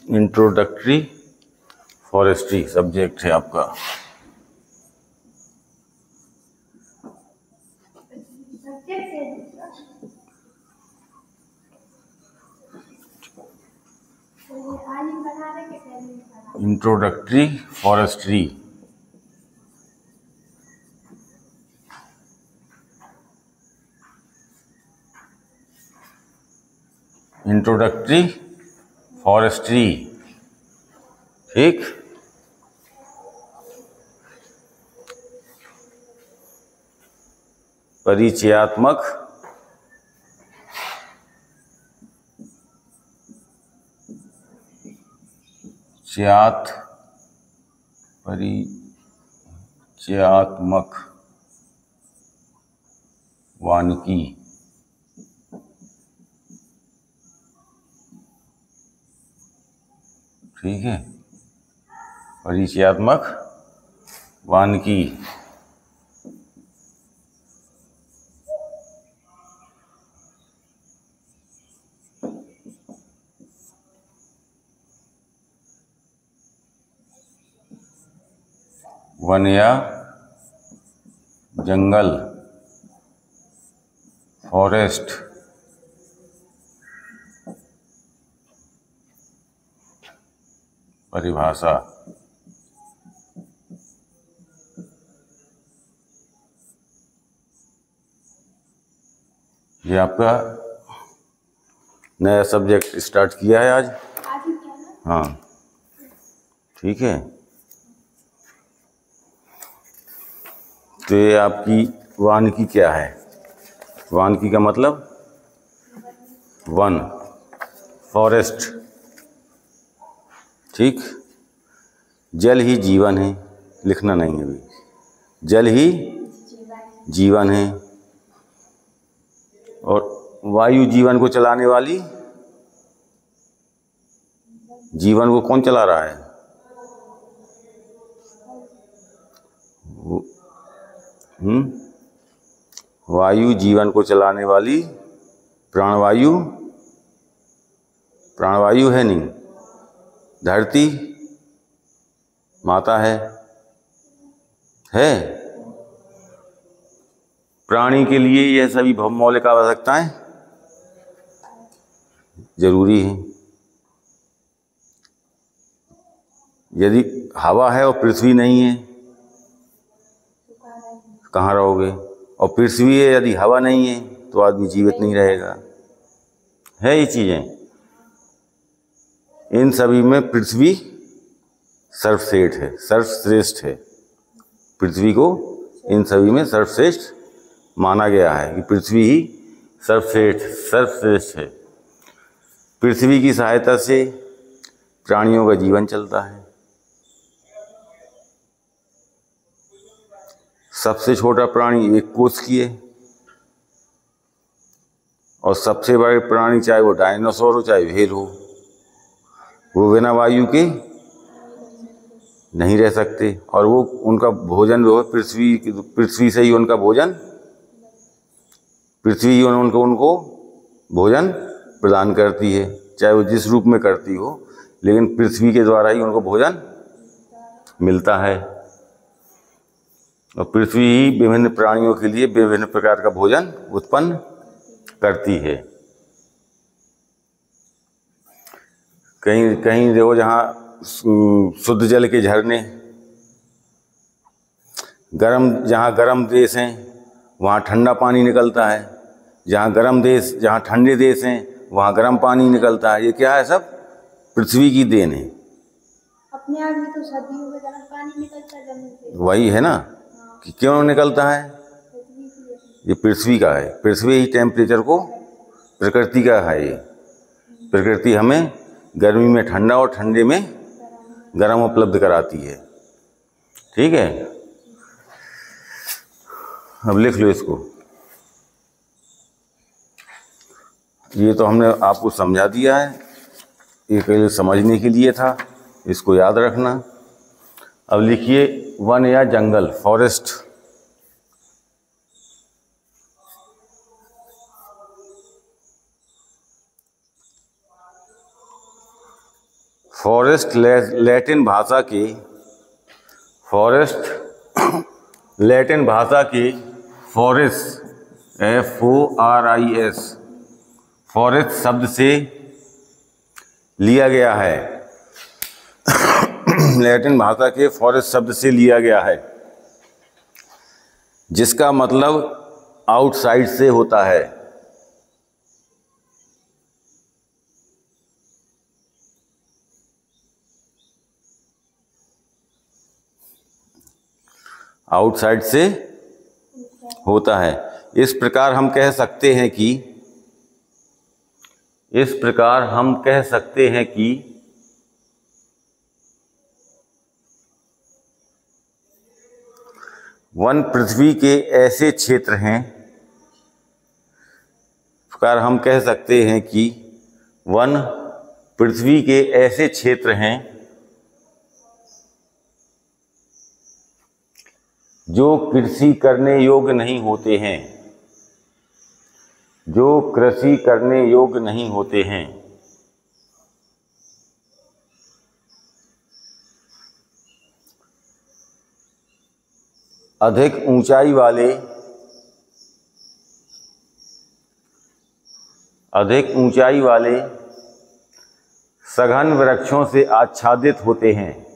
Introductory forestry subject है आपका। Introductory forestry introductory forestry, ठीक। परिचयात्मक परिचयात्मक वानिकी, ठीक है। परिचयात्मक वानिकी, वन या जंगल, फॉरेस्ट, परिभाषा। ये आपका नया सब्जेक्ट स्टार्ट किया है आज। हाँ, ठीक है। तो ये आपकी वानिकी क्या है? वानिकी का मतलब वन, फॉरेस्ट, ठीक। जल ही जीवन है, लिखना नहीं है अभी। जल ही जीवन है और वायु जीवन को चलाने वाली, जीवन को कौन चला रहा है? वायु जीवन को चलाने वाली, प्राणवायु, प्राणवायु है नहीं। धरती माता है। प्राणी के लिए यह सभी मौलिक आवश्यकताएं जरूरी हैं। यदि हवा है और पृथ्वी नहीं है कहाँ रहोगे? और पृथ्वी है, यदि हवा नहीं है तो आदमी जीवित नहीं रहेगा। है ये चीजें। इन सभी में पृथ्वी सर्वश्रेष्ठ है, सर्वश्रेष्ठ है। पृथ्वी को इन सभी में सर्वश्रेष्ठ माना गया है कि पृथ्वी ही सर्वश्रेष्ठ है। पृथ्वी की सहायता से प्राणियों का जीवन चलता है। सबसे छोटा प्राणी एक कोष की है और सबसे बड़े प्राणी, चाहे वो डायनासोर हो चाहे व्हेल हो, वो बिना वायु के नहीं रह सकते। और वो उनका भोजन जो है पृथ्वी से ही उनका भोजन, पृथ्वी ही उनको भोजन प्रदान करती है, चाहे वो जिस रूप में करती हो, लेकिन पृथ्वी के द्वारा ही उनको भोजन मिलता है। और पृथ्वी ही विभिन्न प्राणियों के लिए विभिन्न प्रकार का भोजन उत्पन्न करती है। कहीं कहीं देखो जहाँ शुद्ध जल के झरने, जहाँ गर्म देश हैं वहाँ ठंडा पानी निकलता है, जहाँ ठंडे देश हैं वहाँ गर्म पानी निकलता है। ये क्या है? सब पृथ्वी की देन है। अपने आप में तो सर्दियों में गर्म पानी निकलता है जमीन से। वही है ना। कि क्यों निकलता है? ये पृथ्वी का है। पृथ्वी ही टेम्परेचर को, प्रकृति का है ये। प्रकृति हमें गर्मी में ठंडा और ठंडे में गर्म उपलब्ध कराती है, ठीक है। अब लिख लो इसको। ये तो हमने आपको समझा दिया है, ये केवल समझने के लिए था, इसको याद रखना। अब लिखिए वन या जंगल, फॉरेस्ट। फॉरेस्ट लैटिन भाषा के फॉरेस्ट FORIS फॉरेस्ट शब्द से लिया गया है। लैटिन भाषा के फॉरेस्ट शब्द से लिया गया है, जिसका मतलब आउटसाइड से होता है। आउटसाइड से होता है। इस प्रकार हम कह सकते हैं कि वन पृथ्वी के ऐसे क्षेत्र हैं। इस प्रकार हम कह सकते हैं कि वन पृथ्वी के ऐसे क्षेत्र हैं जो कृषि करने योग्य नहीं होते हैं, अधिक ऊंचाई वाले सघन वृक्षों से आच्छादित होते हैं।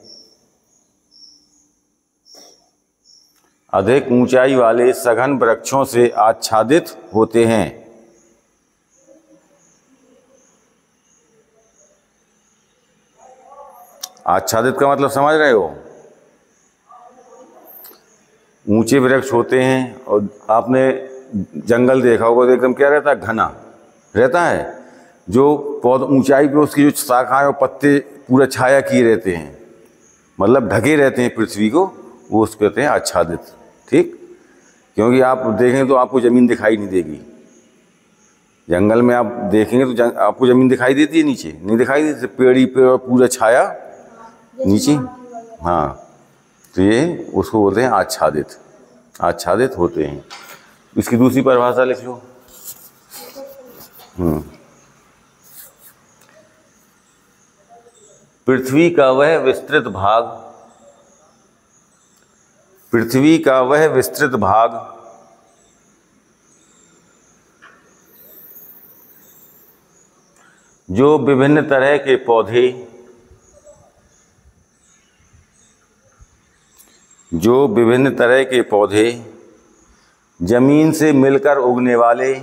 अधिक ऊंचाई वाले सघन वृक्षों से आच्छादित होते हैं। आच्छादित का मतलब समझ रहे हो? ऊंचे वृक्ष होते हैं और आपने जंगल देखा होगा तो एकदम क्या रहता है, घना रहता है। जो पौधा ऊंचाई पे उसकी जो शाखाएं और पत्ते पूरा छाया किए रहते हैं, मतलब ढके रहते हैं पृथ्वी को, वो उसको कहते हैं आच्छादित। ठीक, क्योंकि आप देखें तो आपको ज़मीन दिखाई नहीं देगी। जंगल में आप देखेंगे तो आपको ज़मीन दिखाई देती है, नीचे नहीं दिखाई देती, पेड़ ही पेड़ पूरा छाया नीचे। हाँ, तो ये उसको बोलते हैं आच्छादित होते हैं। इसकी दूसरी परिभाषा लिख लो। पृथ्वी का वह विस्तृत भाग जो विभिन्न तरह के पौधे जमीन से मिलकर उगने वाले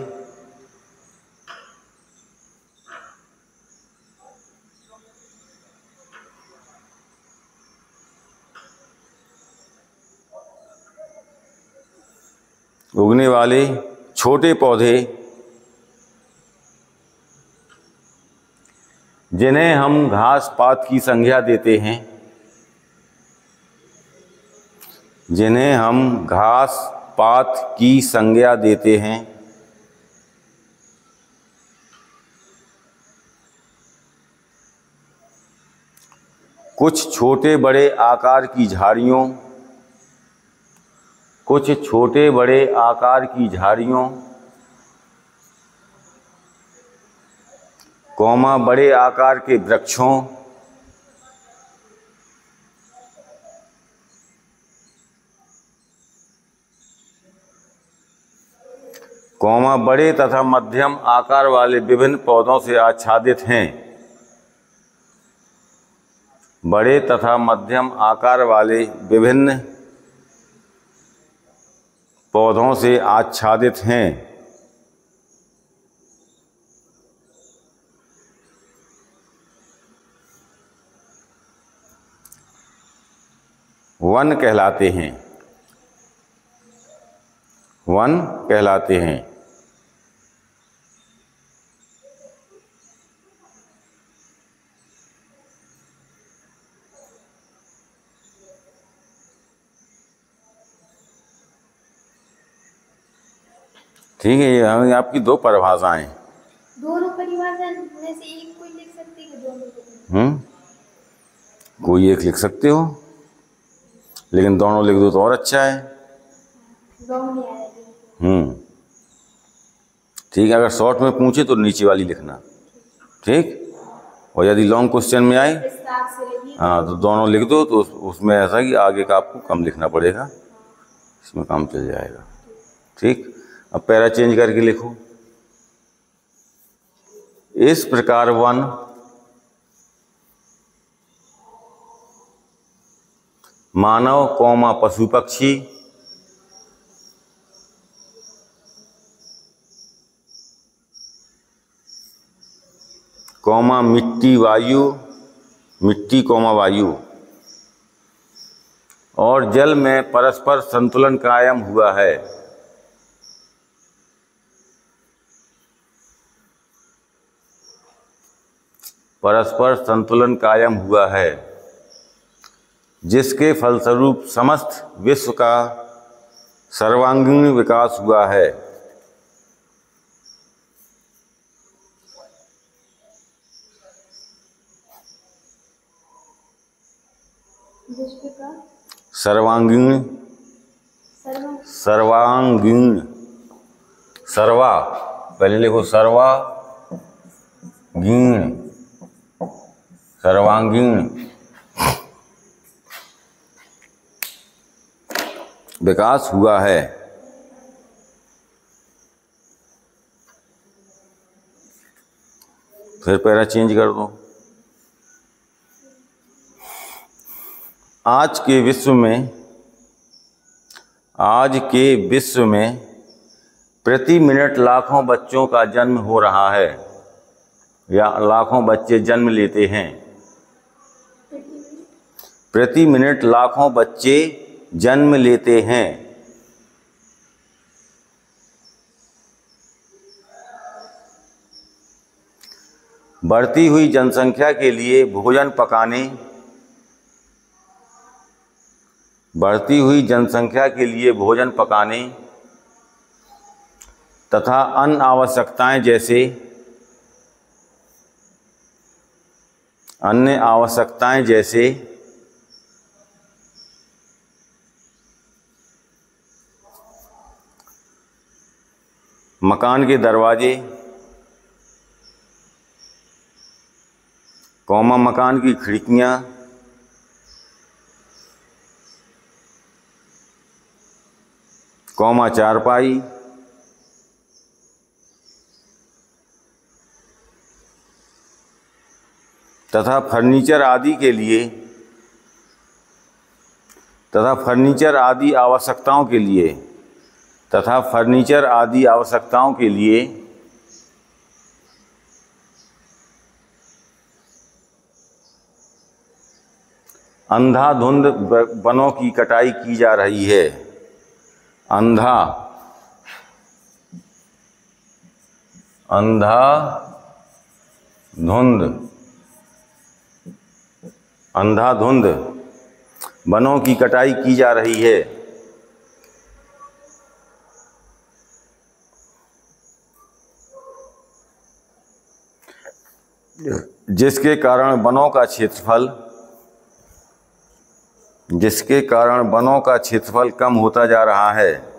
छोटे पौधे, जिन्हें हम घास पात की संज्ञा देते हैं, कुछ छोटे बड़े आकार की झाड़ियों, बड़े आकार के वृक्षों, बड़े तथा मध्यम आकार वाले विभिन्न पौधों से आच्छादित हैं। बड़े तथा मध्यम आकार वाले विभिन्न पौधों से आच्छादित हैं। वन कहलाते हैं। ठीक है, ये आपकी दो परिभाषाएं। दोनों परिभाषा में से एक कोई लिख सकते हैं कि दोनों? कोई एक लिख सकते हो, लेकिन दोनों लिख दो तो और अच्छा है। दोनों नहीं आएगी। ठीक है, अगर शॉर्ट में पूछे तो नीचे वाली लिखना। ठीक। और यदि लॉन्ग क्वेश्चन में आए विस्तार से लिखिए। हाँ तो दोनों लिख दो, तो उसमें ऐसा कि आगे का आपको कम लिखना पड़ेगा, इसमें काम चल जाएगा। ठीक, अब पैरा चेंज करके लिखो। इस प्रकार वन मानव कौमा पशु पक्षी कौमा मिट्टी वायु, मिट्टी कौमा वायु और जल में परस्पर संतुलन कायम हुआ है। परस्पर संतुलन कायम हुआ है, जिसके फलस्वरूप समस्त विश्व का सर्वांगीण विकास हुआ है। विश्व का सर्वांगीण, सर्वांगीण, सर्वा पहले लिखो, सर्वांगीण, सर्वांगीण विकास हुआ है। फिर पैरा चेंज कर दो। आज के विश्व में प्रति मिनट लाखों बच्चों का जन्म हो रहा है, या लाखों बच्चे जन्म लेते हैं। प्रति मिनट लाखों बच्चे जन्म लेते हैं। बढ़ती हुई जनसंख्या के लिए भोजन पकाने, बढ़ती हुई जनसंख्या के लिए भोजन पकाने तथा अन्य आवश्यकताएं जैसे मकान के दरवाजे, कौमा मकान की खिड़कियां, कौमा चारपाई, तथा फर्नीचर आदि आवश्यकताओं के लिए अंधाधुंध वनों की कटाई की जा रही है। अंधाधुंध वनों की कटाई की जा रही है, जिसके कारण वनों का क्षेत्रफल कम होता जा रहा है।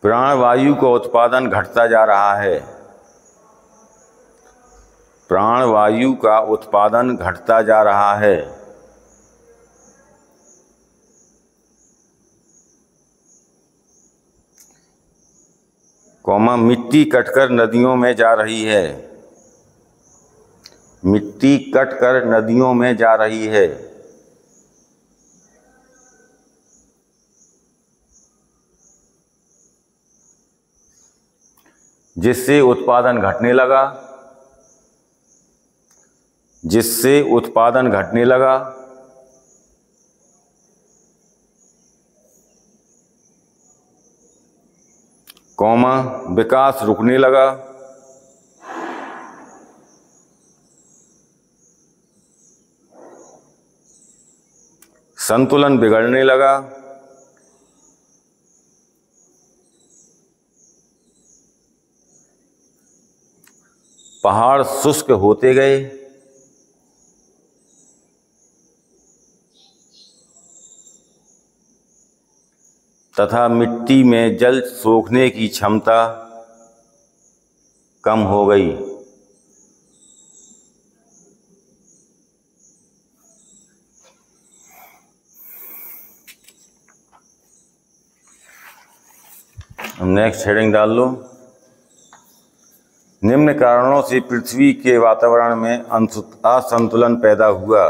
प्राणवायु का उत्पादन घटता जा रहा है। प्राणवायु का उत्पादन घटता जा रहा है। कौमा मिट्टी कटकर नदियों में जा रही है। मिट्टी कटकर नदियों में जा रही है। जिससे उत्पादन घटने लगा। कौमा विकास रुकने लगा। संतुलन बिगड़ने लगा। पहाड़ शुष्क होते गए। तथा मिट्टी में जल सोखने की क्षमता कम हो गई। नेक्स्ट हेडिंग डाल लो। निम्न कारणों से पृथ्वी के वातावरण में असंतुलन पैदा हुआ।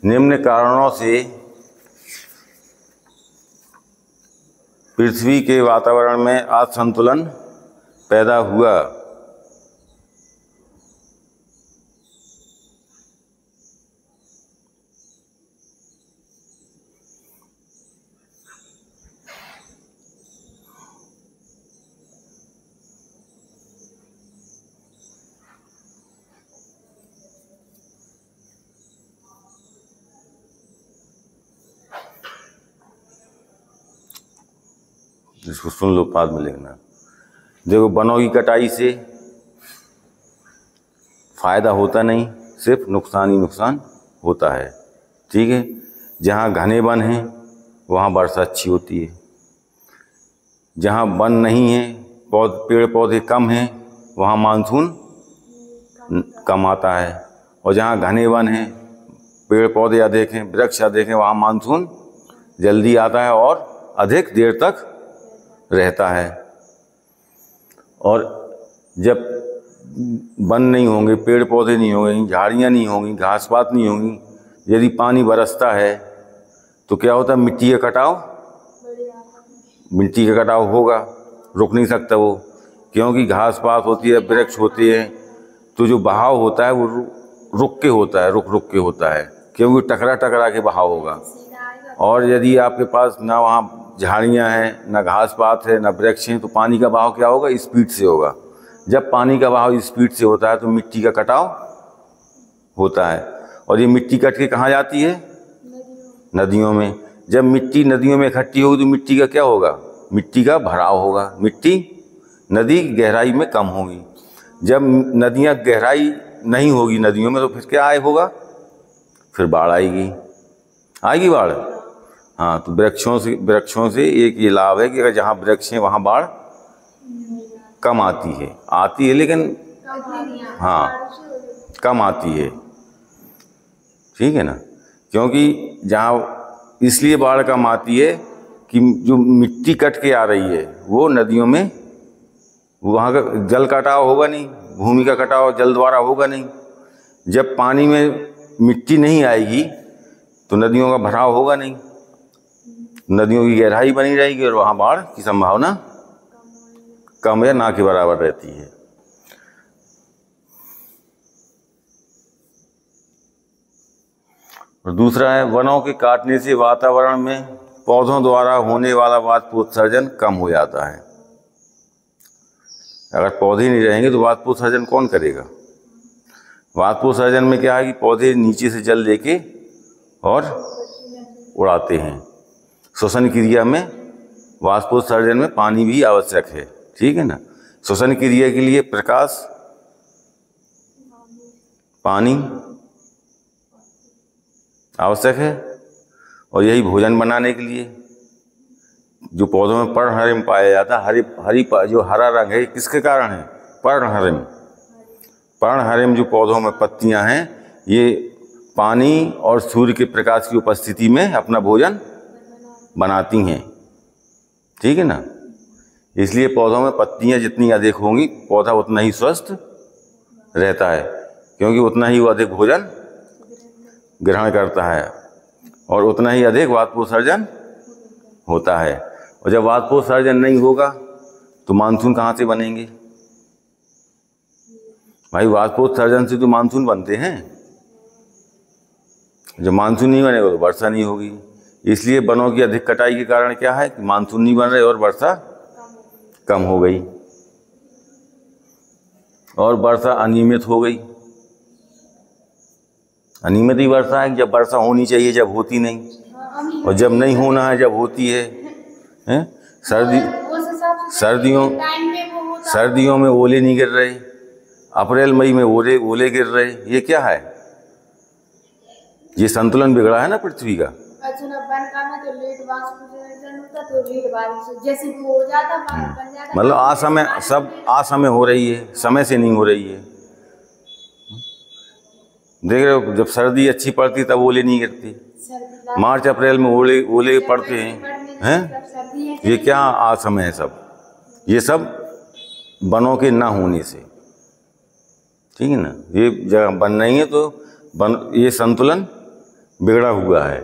निम्न कारणों से पृथ्वी के वातावरण में असंतुलन पैदा हुआ। इसको सुन लो, बाद में लिखना। देखो, वनों की कटाई से फायदा होता नहीं, सिर्फ नुकसान ही नुकसान होता है। ठीक है, जहाँ घने वन हैं वहाँ वर्षा अच्छी होती है, जहाँ वन नहीं है, पेड़ पौधे कम हैं, वहाँ मानसून कम आता है, और जहाँ घने वन हैं, पेड़ पौधे अधिक हैं, वृक्ष अधिक हैं, वहाँ मानसून जल्दी आता है और अधिक देर तक रहता है। और जब वन नहीं होंगे, पेड़ पौधे नहीं होंगे, झाड़ियाँ नहीं होंगी, घास पात नहीं होंगी, यदि पानी बरसता है तो क्या होता है? मिट्टी का कटाव होगा, रुक नहीं सकता वो, क्योंकि घास पात होती है, वृक्ष होते हैं, तो जो बहाव होता है वो रुक के होता है, रुक के होता है, क्योंकि टकरा के बहाव होगा। और यदि आपके पास ना वहाँ झाड़ियाँ हैं, ना घास पात है, ना वृक्ष हैं, तो पानी का बहाव क्या होगा? स्पीड से होगा। जब पानी का बहाव स्पीड से होता है तो मिट्टी का कटाव होता है, और ये मिट्टी कट के कहाँ जाती है? नदियों में। जब मिट्टी नदियों में इकट्ठी होगी तो मिट्टी का क्या होगा? मिट्टी का भराव होगा, मिट्टी नदी गहराई में कम होगी। जब नदियाँ गहराई नहीं होगी नदियों में तो फिर क्या होगा? फिर बाढ़ आएगी बाढ़। हाँ, तो वृक्षों से एक ये लाभ है कि अगर जहाँ वृक्ष हैं वहाँ बाढ़ कम आती है लेकिन हाँ कम आती है। ठीक है ना, क्योंकि जहाँ इसलिए बाढ़ कम आती है कि जो मिट्टी कट के आ रही है वो नदियों में, वहाँ का जल कटाव होगा नहीं, भूमि का कटाव जल द्वारा होगा नहीं। जब पानी में मिट्टी नहीं आएगी तो नदियों का भराव होगा नहीं, नदियों की गहराई बनी रहेगी और वहाँ बाढ़ की संभावना कम या ना के बराबर रहती है। और दूसरा है, वनों के काटने से वातावरण में पौधों द्वारा होने वाला वाष्पोत्सर्जन कम हो जाता है। अगर पौधे नहीं रहेंगे तो वाष्पोत्सर्जन कौन करेगा? वाष्पोत्सर्जन में क्या है कि पौधे नीचे से जल लेके और उड़ाते हैं। श्वसन क्रिया में वाष्पोत्सर्जन में पानी भी आवश्यक है। ठीक है ना, श्वसन क्रिया के लिए प्रकाश, पानी आवश्यक है, और यही भोजन बनाने के लिए जो पौधों में पर्णहरिम पाया जाता है, जो हरा रंग है, किसके कारण है? पर्णहरिम जो पौधों में पत्तियां हैं, ये पानी और सूर्य के प्रकाश की उपस्थिति में अपना भोजन बनाती हैं। ठीक है ना, इसलिए पौधों में पत्तियां जितनी अधिक होंगी पौधा उतना ही स्वस्थ रहता है, क्योंकि उतना ही वो अधिक भोजन ग्रहण करता है और उतना ही अधिक वाष्पोत्सर्जन होता है। और जब वाष्पोत्सर्जन नहीं होगा तो मानसून कहाँ से बनेंगे भाई? वाष्पोत्सर्जन से तो मानसून बनते हैं। जब मानसून नहीं बनेगा तो वर्षा नहीं होगी। इसलिए वनों की अधिक कटाई के कारण क्या है कि मानसून नहीं बन रहे और वर्षा कम हो गई, और वर्षा अनियमित हो गई। अनियमित ही वर्षा है, जब वर्षा होनी चाहिए जब होती नहीं, और जब नहीं होना है जब होती है। सर्दियों में ओले नहीं गिर रहे, अप्रैल मई में ओले गिर रहे, ये क्या है? ये संतुलन बिगड़ा है ना पृथ्वी का। अच्छा ना बन का ना तो लेट वाष्पोत्सर्जन होता तो लेट बारिश जैसे वो हो जाता बन जाता मतलब असमय, सब असमय हो रही है, समय से नहीं हो रही है। देख रहे हो, जब सर्दी अच्छी पड़ती तब ओले नहीं गिरती, मार्च अप्रैल में ओले ओले पड़ते हैं। ये क्या असमय है सब, ये सब वनों के ना होने से, ठीक है ना। ये जगह बन नहीं है तो ये संतुलन बिगड़ा हुआ है।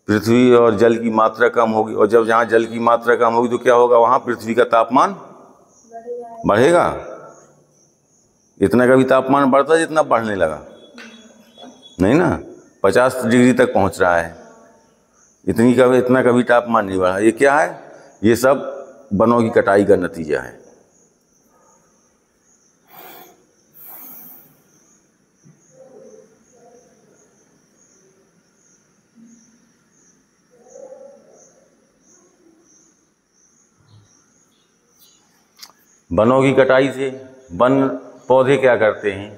पृथ्वी और जल की मात्रा कम होगी, और जब जहाँ जल की मात्रा कम होगी तो क्या होगा, वहाँ पृथ्वी का तापमान बढ़ेगा। इतना कभी तापमान बढ़ता जितना बढ़ने लगा नहीं ना, 50 डिग्री तक पहुँच रहा है। इतना कभी तापमान नहीं बढ़ा। ये क्या है, ये सब वनों की कटाई का नतीजा है। वनों की कटाई से वन पौधे क्या करते हैं,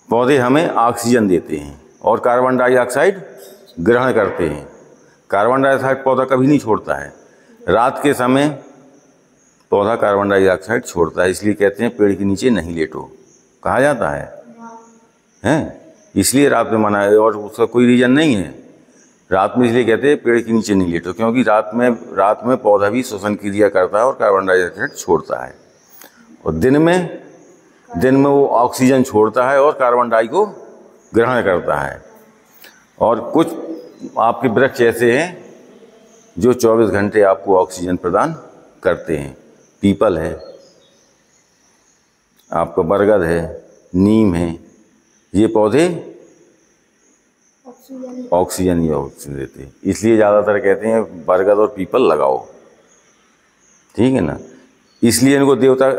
पौधे हमें ऑक्सीजन देते हैं और कार्बन डाइऑक्साइड ग्रहण करते हैं। कार्बन डाइऑक्साइड पौधा कभी नहीं छोड़ता है, रात के समय पौधा कार्बन डाइऑक्साइड छोड़ता है, इसलिए कहते हैं पेड़ के नीचे नहीं लेटो, कहा जाता है हैं, इसलिए रात में मना है। और उसका कोई रीज़न नहीं है, रात में इसलिए कहते हैं पेड़ के नीचे नहीं लेटो, क्योंकि रात में पौधा भी श्वसन क्रिया करता है और कार्बन डाइऑक्साइड छोड़ता है, और दिन में वो ऑक्सीजन छोड़ता है और कार्बन डाई को ग्रहण करता है। और कुछ आपके वृक्ष ऐसे हैं जो 24 घंटे आपको ऑक्सीजन प्रदान करते हैं। पीपल है, आपका बरगद है, नीम है, ये पौधे ऑक्सीजन ही ऑक्सीजन देते हैं, इसलिए ज़्यादातर कहते हैं बरगद और पीपल लगाओ, ठीक है ना। इसलिए इनको देवता,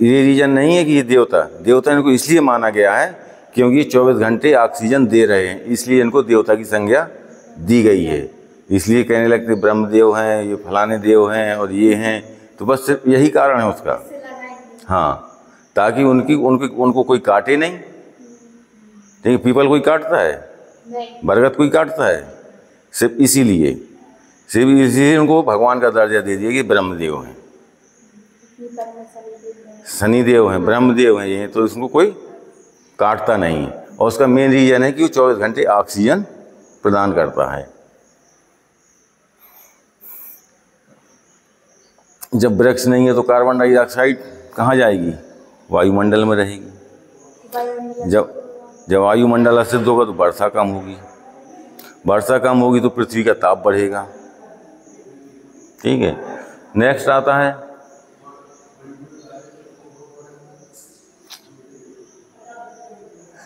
ये रीज़न नहीं है कि ये देवता इनको इसलिए माना गया है क्योंकि 24 घंटे ऑक्सीजन दे रहे हैं, इसलिए इनको देवता की संज्ञा दी गई है। इसलिए कहने लगते ब्रह्मदेव हैं, ये फलाने देव हैं और ये हैं, तो बस सिर्फ यही कारण है उसका। हाँ, ताकि उनको कोई काटे नहीं। ठीक है, पीपल कोई काटता है, बरगद कोई काटता है, सिर्फ इसीलिए उनको भगवान का दर्जा दे दिया कि ब्रह्मदेव हैं, शनिदेव हैं, ब्रह्मदेव हैं ये, तो इसको कोई काटता नहीं है। और उसका मेन रीजन है कि वो 24 घंटे ऑक्सीजन प्रदान करता है। जब वृक्ष नहीं है तो कार्बन डाइऑक्साइड कहाँ जाएगी, वायुमंडल में रहेगी। जब वायुमंडल अशुद्ध होगा तो वर्षा कम होगी, वर्षा कम होगी तो पृथ्वी का ताप बढ़ेगा। ठीक है, नेक्स्ट आता है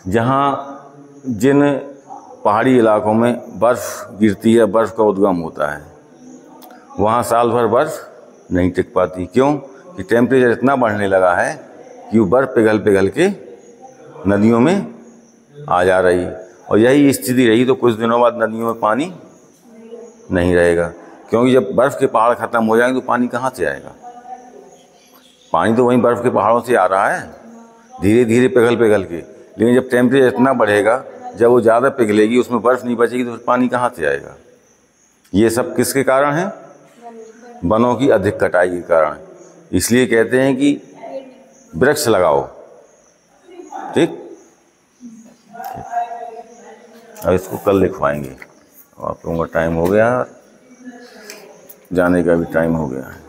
जहाँ जिन पहाड़ी इलाकों में बर्फ़ गिरती है, बर्फ़ का उद्गम होता है, वहाँ साल भर बर्फ़ नहीं टिक पाती। क्यों? कि टेम्परेचर इतना बढ़ने लगा है कि वो बर्फ़ पिघल के नदियों में आ जा रही, और यही स्थिति रही तो कुछ दिनों बाद नदियों में पानी नहीं रहेगा, क्योंकि जब बर्फ़ के पहाड़ ख़त्म हो जाएंगे तो पानी कहाँ से आएगा। पानी तो वहीं बर्फ़ के पहाड़ों से आ रहा है, धीरे धीरे पिघल के, लेकिन जब टेम्परेचर इतना बढ़ेगा, जब वो ज़्यादा पिघलेगी, उसमें बर्फ़ नहीं बचेगी, तो फिर पानी कहाँ से आएगा। ये सब किसके कारण है? वनों की अधिक कटाई के कारण। इसलिए कहते हैं कि वृक्ष लगाओ। ठीक, अब इसको कल लिखवाएंगे। आप लोगों का टाइम हो गया, जाने का भी टाइम हो गया है।